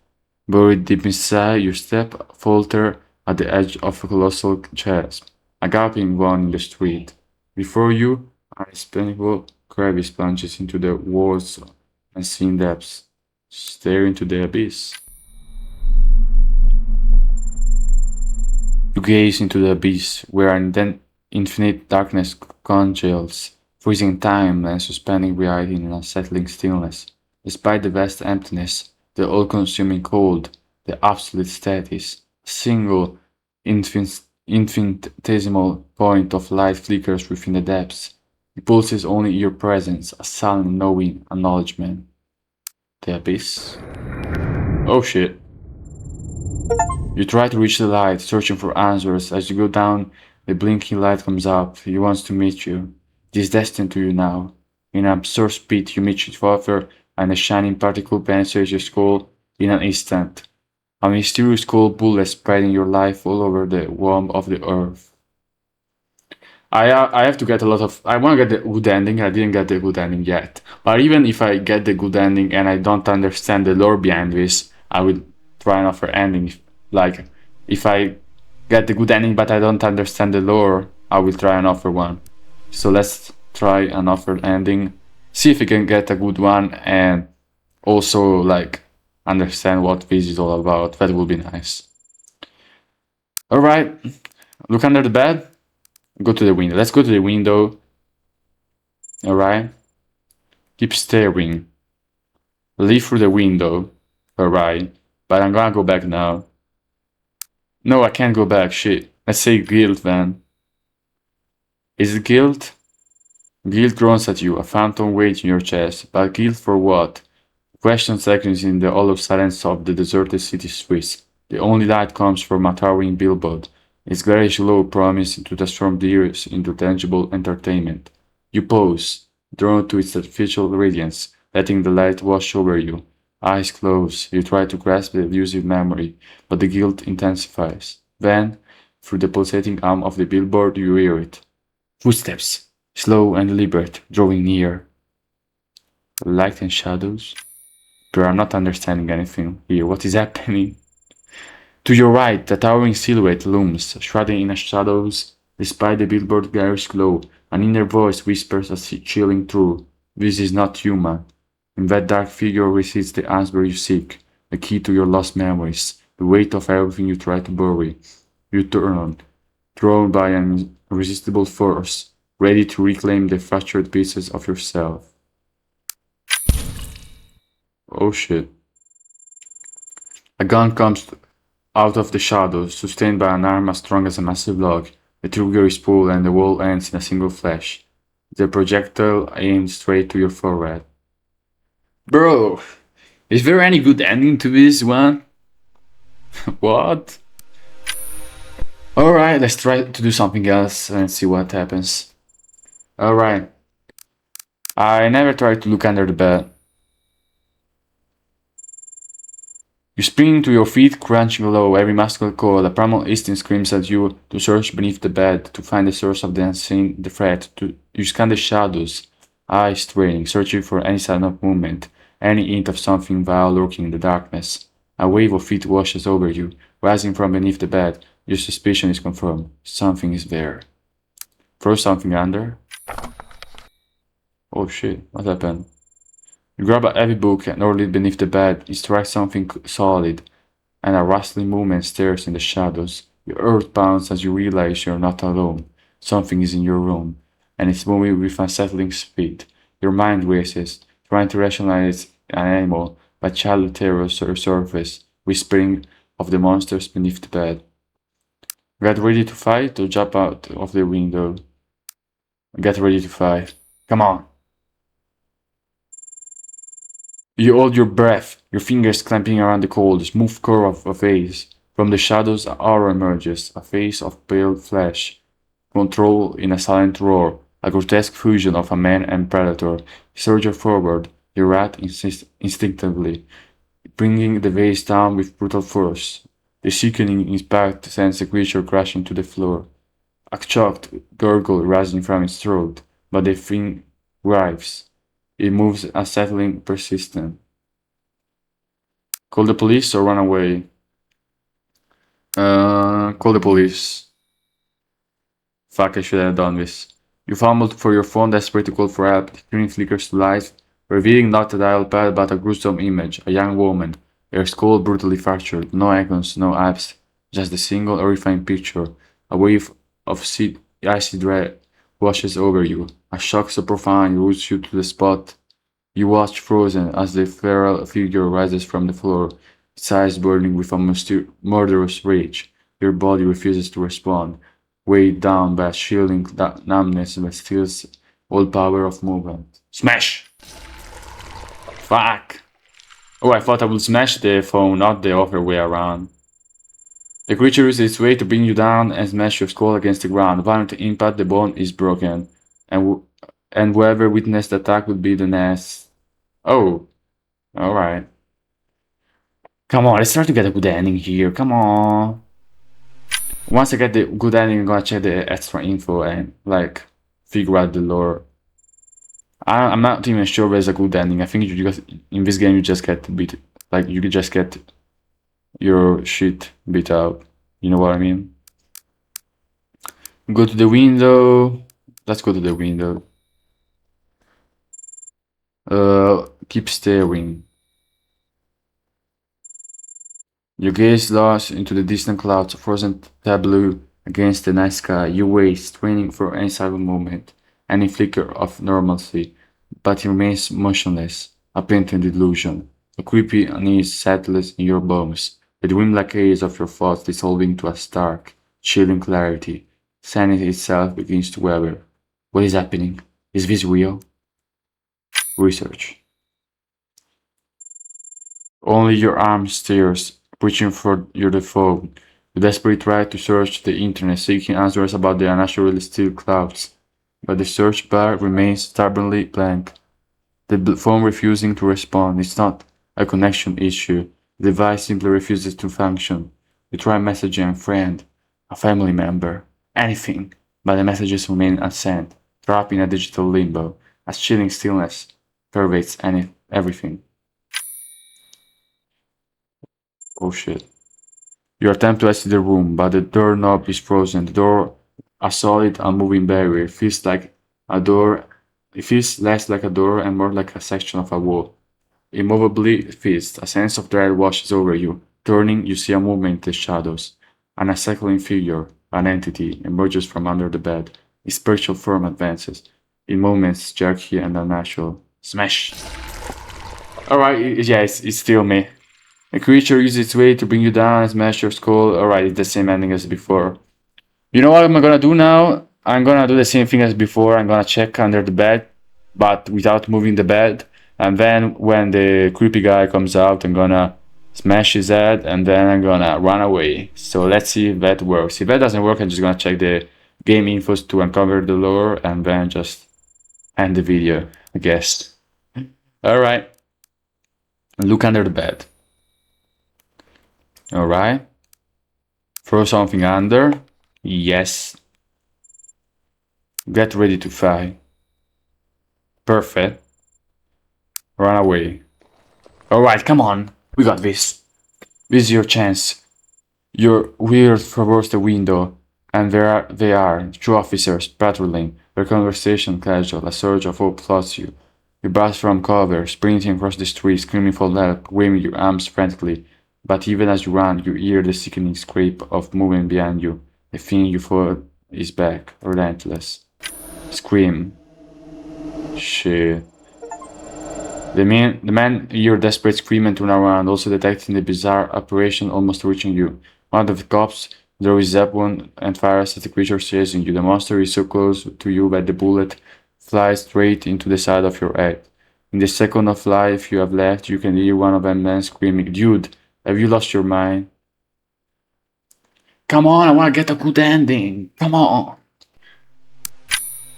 buried deep inside? You step, falter at the edge of a colossal chasm, a gaping one in the street. Before you, an inexplicable crevice plunges into the walls unseen depths, staring into the abyss. You gaze into the abyss, where an infinite darkness congeals, freezing time and suspending reality in an unsettling stillness. Despite the vast emptiness, the all-consuming cold, the absolute stasis, a single infinitesimal point of light flickers within the depths. It pulses only your presence, a silent knowing acknowledgement. The abyss? Oh shit. You try to reach the light, searching for answers. As you go down, the blinking light comes up. He wants to meet you. It is destined to you now. In an absurd speed, you meet each other, and a shining particle penetrates your skull in an instant. A mysterious cold bullet spreading your life all over the womb of the earth. I have to get a lot of... I want to get the good ending. I didn't get the good ending yet. But even if I get the good ending and I don't understand the lore behind this, I will try another ending. Like, if I get the good ending but I don't understand the lore, I will try another one. So let's try another ending. See if we can get a good one and also, like, understand what this is all about. That would be nice. Alright, look under the bed. Go to the window. Let's go to the window. Alright. Keep staring. Leave through the window. Alright. But I'm gonna go back now. No, I can't go back. Shit. Let's say guilt then. Is it guilt? Guilt groans at you, a phantom weight in your chest. But guilt for what? Question seconds in the hollow silence of the deserted city streets. The only light comes from a towering billboard. Its garish glow promises to transform the years into tangible entertainment. You pause, drawn to its artificial radiance, letting the light wash over you. Eyes closed, you try to grasp the elusive memory, but the guilt intensifies. Then, through the pulsating arm of the billboard, you hear it. Footsteps, slow and deliberate, drawing near. Light and shadows? But I'm not understanding anything here. What is happening? To your right, a towering silhouette looms, shrouded in shadows. Despite the billboard's garish glow, an inner voice whispers a chilling truth. This is not human. In that dark figure resides the answer you seek, the key to your lost memories, the weight of everything you try to bury. You turn, drawn by an irresistible force, ready to reclaim the fractured pieces of yourself. Oh shit. A gun comes out of the shadows, sustained by an arm as strong as a massive log. The trigger is pulled and the wall ends in a single flash. The projectile aims straight to your forehead. Bro, is there any good ending to this one? What? Alright, let's try to do something else and see what happens. Alright. I never tried to look under the bed. You spring to your feet, crunching low, every muscle cold. A primal instinct screams at you to search beneath the bed, to find the source of the unseen threat. You scan the shadows, eyes straining, searching for any sign of movement, any hint of something vile lurking in the darkness. A wave of feet washes over you, rising from beneath the bed, Your suspicion is confirmed. Something is there. Throw something under. Oh shit, what happened? You grab a heavy book and hurl it beneath the bed. You strike something solid, and a rustling movement stirs in the shadows. Your earth pounds as you realize you're not alone. Something is in your room, and it's moving with unsettling speed. Your mind races, trying to rationalize an animal, but childhood terrors surface, whispering of the monsters beneath the bed. Get ready to fight or jump out of the window. Get ready to fight. Come on. You hold your breath, your fingers clamping around the cold, smooth curve of a face. From the shadows, an aura emerges, a face of pale flesh, control in a silent roar, a grotesque fusion of a man and predator. You surge forward, your rat instinctively, bringing the vase down with brutal force. The sickening impact sends the creature crashing to the floor. A choked gurgle rising from its throat, but the thing writhes. It moves unsettling, persistent. Call the police or run away? Call the police. Fuck, I should have done this. You fumbled for your phone, desperate to call for help. The screen flickers to life, revealing not a dial pad but a gruesome image. A young woman, her skull brutally fractured. No icons, no apps, just a single horrifying picture. A wave of icy dread washes over you. A shock so profound roots you to the spot. You watch frozen as the feral figure rises from the floor, its eyes burning with a murderous rage. Your body refuses to respond, weighed down by a chilling numbness that steals all power of movement. Smash! Fuck! Oh, I thought I would smash the phone, not the other way around. The creature uses its weight to bring you down and smash your skull against the ground. Violent impact, the bone is broken, and whoever witnessed the attack would be the next. Oh, alright. Come on, let's try to get a good ending here. Come on. Once I get the good ending, I'm gonna check the extra info and like figure out the lore. I'm not even sure there's a good ending. I think you just in this game you just get beat, like you just get your shit beat out. You know what I mean? Go to the window. Let's go to the window. Keep staring. Your gaze lost into the distant clouds, a frozen tableau against the night sky. You wait, straining for any silent moment, any flicker of normalcy, but it remains motionless, a painted illusion. A creepy unease settles in your bones, the dreamlike haze of your thoughts dissolving to a stark, chilling clarity. Sanity itself begins to waver. What is happening? Is this real? Research. Only your arm stirs, reaching for the phone. You desperately try to search the internet, seeking answers about the unnaturally still clouds, but the search bar remains stubbornly blank. The phone refusing to respond. It's not a connection issue. The device simply refuses to function. You try messaging a friend, a family member, anything, but the messages remain unsent, trapped in a digital limbo. A chilling stillness pervades everything. Oh shit. You attempt to exit the room, but the doorknob is frozen. The door, a solid, unmoving barrier, feels like a door. It feels less like a door and more like a section of a wall. Immovably fixed, a sense of dread washes over you. Turning, you see a movement in the shadows. An unsettling figure, an entity, emerges from under the bed. Its spiritual form advances. In moments jerky and unnatural. Smash! Alright, yeah, it's still me. A creature uses its weight to bring you down and smash your skull. Alright, it's the same ending as before. You know what I'm gonna do now? I'm gonna do the same thing as before. I'm gonna check under the bed, but without moving the bed. And then when the creepy guy comes out, I'm gonna smash his head and then I'm gonna run away. So let's see if that works. If that doesn't work, I'm just gonna check the game infos to uncover the lore and then just end the video, I guess. Alright. Look under the bed. Alright. Throw something under. Yes. Get ready to fight. Perfect. Run away. Alright, come on. We got this. This is your chance. You're wheeled towards the window, and they are, two officers patrolling, their conversation casual, a surge of hope floods you. You burst from cover, sprinting across the street, screaming for help, waving your arms frantically. But even as you run, you hear the sickening scrape of movement behind you. The thing you thought is back, relentless. Scream. Shit. The man hear desperate scream and turn around, also detecting the bizarre operation almost reaching you. One of the cops draws his weapon and fires at the creature chasing you. The monster is so close to you that the bullet flies straight into the side of your head. In the second of life you have left, you can hear one of them men screaming, "Dude, have you lost your mind? Come on, I wanna get a good ending. Come on."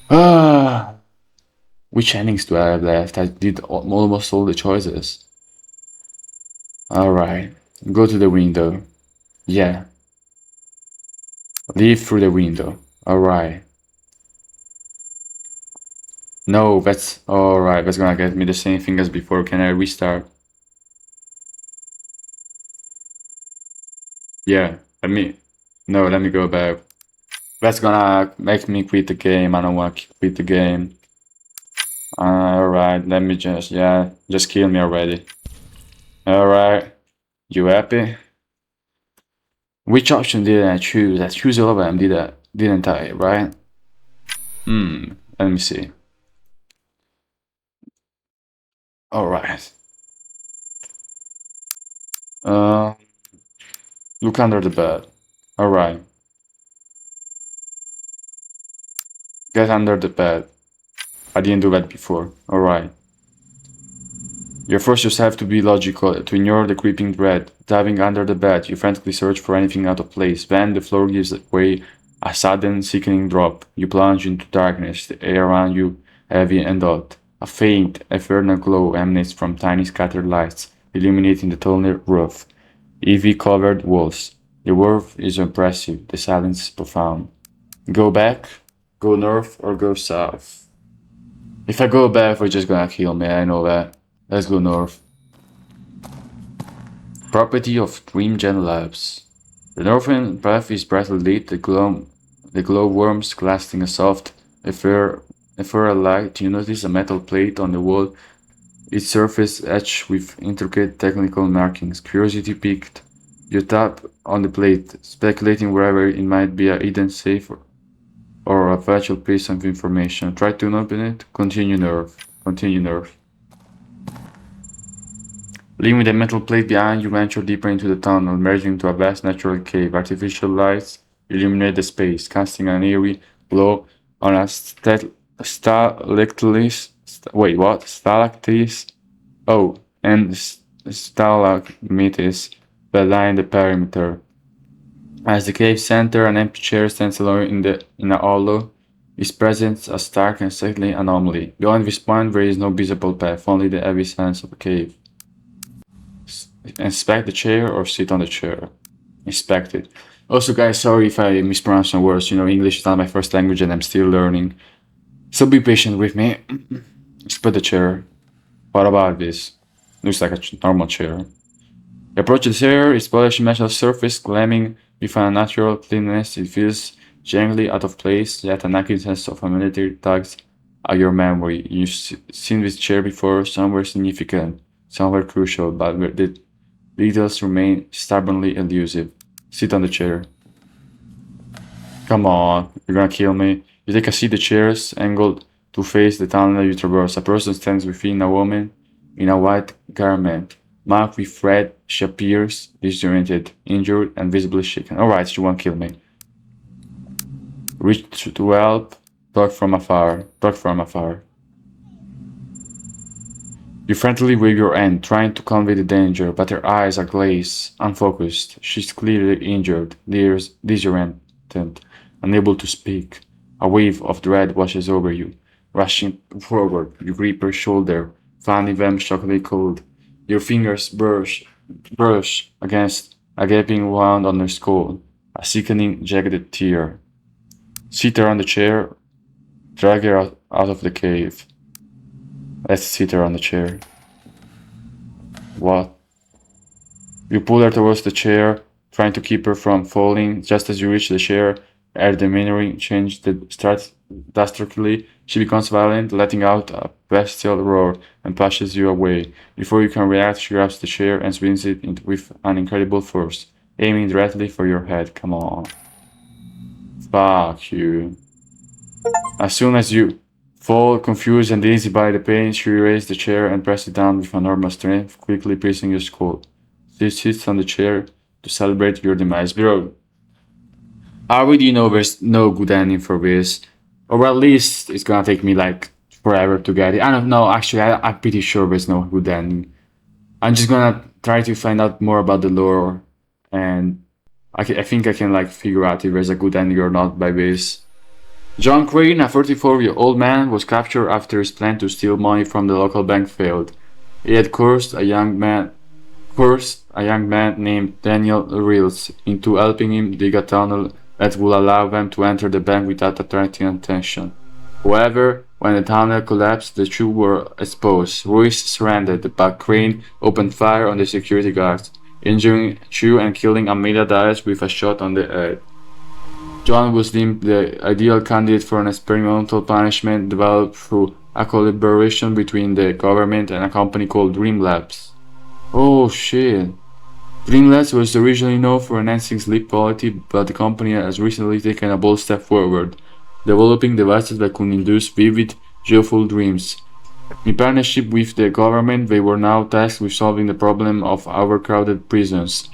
Ah. Which endings do I have left? I did almost all the choices. Alright. Go to the window. Yeah. Leave through the window. Alright. No, that's alright. That's gonna get me the same thing as before. Can I restart? Yeah. Let me go back. That's gonna make me quit the game. I don't wanna quit the game. Alright, let me just kill me already. Alright. You happy? Which option did I choose? I choose all of them, didn't I, right? Let me see. Alright. Look under the bed. Alright. Get under the bed. I didn't do that before. Alright. You force yourself to be logical, to ignore the creeping dread. Diving under the bed, you frantically search for anything out of place. Then the floor gives way, a sudden, sickening drop. You plunge into darkness, the air around you heavy and hot. A faint, ephemeral glow emanates from tiny scattered lights, illuminating the tall roof. Ivy-covered walls. The roof is impressive, the silence is profound. Go back, go north, or go south? If I go back, they're just gonna kill me, I know that. Let's go north. Property of DreamGen Labs. The northern path is brightly lit, the glow worms casting a soft, ethereal light. You notice a metal plate on the wall, its surface etched with intricate technical markings. Curiosity piqued. You tap on the plate, speculating wherever it might be a hidden safe or a virtual piece of information. Try to open it. Continue north. Continue north. Leaving the metal plate behind, you venture deeper into the tunnel, merging into a vast natural cave. Artificial lights illuminate the space, casting an eerie glow on a stalactites. Wait, what? Stalactites? Oh, and stalagmites that line the perimeter. As the cave center, an empty chair stands alone in a hollow, its presence a stark and unsettling anomaly. Beyond this point, there is no visible path, only the heavy silence of the cave. Inspect the chair or sit on the chair. Inspect it. Also, guys, sorry if I mispronounce some words. You know, English is not my first language and I'm still learning. So be patient with me. Inspect the chair. What about this? Looks like a normal chair. You approach the chair, its polished metal surface gleaming with a natural cleanness. It feels gently out of place, yet a nagging sense of familiarity tugs at your memory. You've seen this chair before, somewhere significant, somewhere crucial, but the details remain stubbornly elusive. Sit on the chair. Come on, you're gonna kill me. You take a seat, the chair's angled to face the tunnel you traverse. A person stands within a woman in a white garment, marked with red. She appears disoriented, injured, and visibly shaken. Alright, she won't kill me. Reach to help, talk from afar. You frantically wave your hand, trying to convey the danger, but her eyes are glazed, unfocused. She's clearly injured, disoriented, unable to speak. A wave of dread washes over you. Rushing forward, you grip her shoulder, finding them shockingly cold. Your fingers brush against a gaping wound on her skull, a sickening, jagged tear. Sit her on the chair, drag her out of the cave. Let's sit her on the chair. What? You pull her towards the chair, trying to keep her from falling. Just as you reach the chair, her demeanor changes drastically. She becomes violent, letting out a bestial roar and pushes you away. Before you can react, she grabs the chair and swings it with an incredible force, aiming directly for your head. Come on. Fuck you. As soon as you fall, confused and dizzy by the pain, she raises the chair and presses it down with enormous strength, quickly piercing your skull. She sits on the chair to celebrate your demise. Bro, I already know there's no good ending for this. Or at least it's gonna take me like forever to get it. I don't know, actually, I'm pretty sure there's no good ending. I'm just gonna try to find out more about the lore, and I think I can like figure out if there's a good ending or not by this. John Crane, a 34-year-old man, was captured after his plan to steal money from the local bank failed. He had coerced a young man named Daniel Reels into helping him dig a tunnel that would allow them to enter the bank without attracting attention. However, when the tunnel collapsed, the two were exposed. Ruiz surrendered, but Crane opened fire on the security guards, injuring Chu and killing Amelia Diaz with a shot on the head. John was deemed the ideal candidate for an experimental punishment developed through a collaboration between the government and a company called Dream Labs. Oh shit. Dream Labs was originally known for enhancing sleep quality, but the company has recently taken a bold step forward, developing devices that could induce vivid, joyful dreams. In partnership with the government, they were now tasked with solving the problem of overcrowded prisons.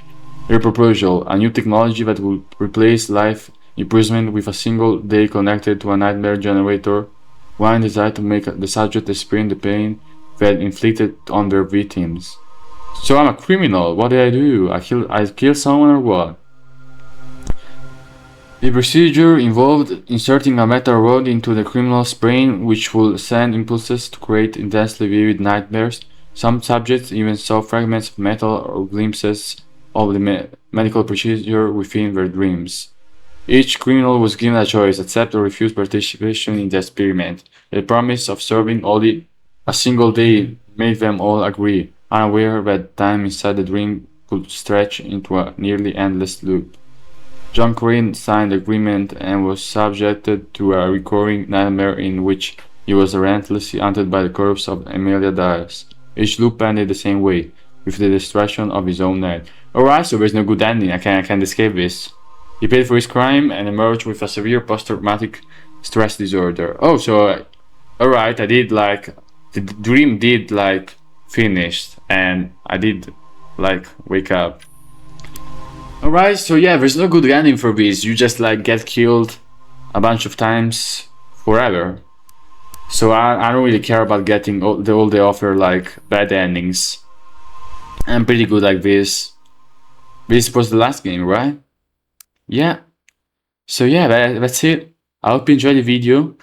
Their proposal, a new technology that would replace life imprisonment with a single day connected to a nightmare generator, one designed to make the subject experience the pain that inflicted on their victims. So I'm a criminal, what did I do? I killed someone or what? The procedure involved inserting a metal rod into the criminal's brain, which would send impulses to create intensely vivid nightmares. Some subjects even saw fragments of metal or glimpses of the medical procedure within their dreams. Each criminal was given a choice: accept or refuse participation in the experiment. The promise of serving only a single day made them all agree, unaware that time inside the dream could stretch into a nearly endless loop. John Crane signed the agreement and was subjected to a recurring nightmare in which he was relentlessly hunted by the corpse of Amelia Diaz. Each loop ended the same way, with the destruction of his own head. Alright, so there's no good ending, I can't escape this. He paid for his crime and emerged with a severe post-traumatic stress disorder. Oh, so, alright, I did like, the dream did like, finished, and I did like, wake up. Alright, so yeah, there's no good ending for this, you just like get killed a bunch of times forever. So I don't really care about getting all they offer like bad endings. I'm pretty good like this. This was the last game, right? Yeah. So yeah, that's it. I hope you enjoyed the video.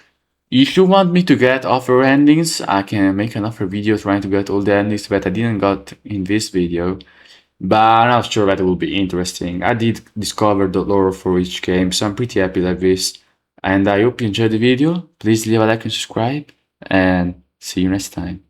If you want me to get other endings, I can make another video trying to get all the endings that I didn't got in this video. But I'm not sure that it will be interesting. I did discover the lore for each game, so I'm pretty happy like this. And I hope you enjoyed the video. Please leave a like and subscribe, and see you next time.